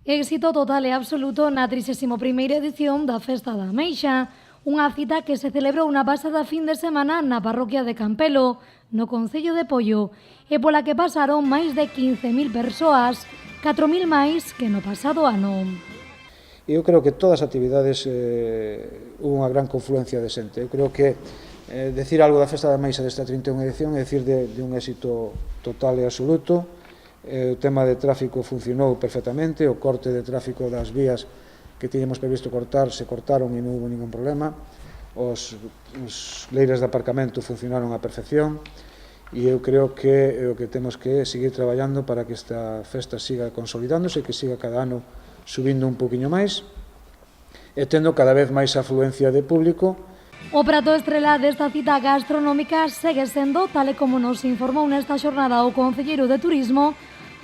Éxito total e absoluto na 31ª edición da Festa da Ameixa, unha cita que se celebrou na pasada fin de semana na parroquia de Campelo, no concello de Pollo, e pola que pasaron máis de 15.000 persoas, 4.000 máis que no pasado ano. Eu creo que todas as actividades hubo unha gran confluencia de xente. Eu creo que decir algo da Festa da Ameixa desta 31ª edición é decir de un éxito total e absoluto. O tema de tráfico funcionou perfectamente, o corte de tráfico das vías que tiñamos previsto cortar se cortaron e non hubo ningún problema, os leiras de aparcamento funcionaron á perfección e eu creo que o que temos que seguir traballando para que esta festa siga consolidándose e que siga cada ano subindo un poquinho máis e tendo cada vez máis afluencia de público. O prato estrela desta cita gastronómica segue sendo, tal e como nos informou nesta xornada o concelleiro de Turismo,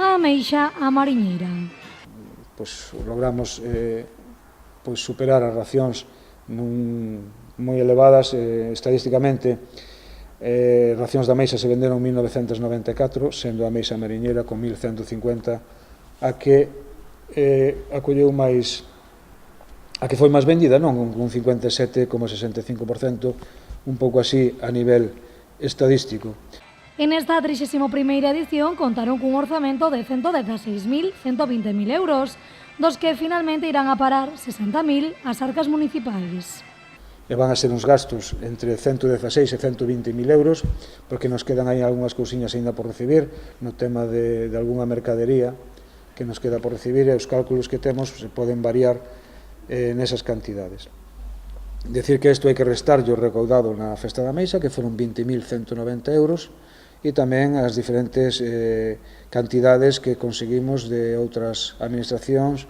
a ameixa a mariñeira. Logramos superar as racións moi elevadas estadísticamente. Racións de ameixa se venderon en 1994, sendo a ameixa mariñeira con 1150 a que acolleu máis, a que foi máis vendida, non? Un 57,65%, un pouco así a nivel estadístico. En esta 31ª edición contaron cun orzamento de 116.120.000 euros, dos que finalmente irán a parar 60.000 ás arcas municipais. E van a ser uns gastos entre 116 e 120.000 euros, porque nos quedan aí algunhas cousiñas ainda por recibir, no tema de algunha mercadería que nos queda por recibir, e os cálculos que temos se poden variar nesas cantidades. Decir que isto hai que restar o recaudado na Festa da Ameixa, que foron 20.190 euros, e tamén as diferentes cantidades que conseguimos de outras administracións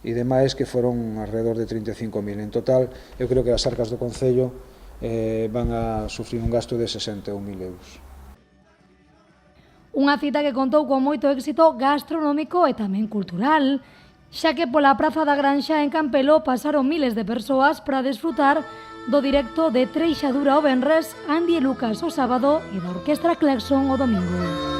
e demais, que foron alrededor de 35.000. En total, eu creo que as arcas do Concello van a sufrir un gasto de 61.000 euros. Unha cita que contou con moito éxito gastronómico e tamén cultural, xa que pola Praza da Granxa en Campelo pasaron miles de persoas para desfrutar do directo de Treixadura o venres, Andy e Lucas o sábado e da Orquestra Claxon o domingo.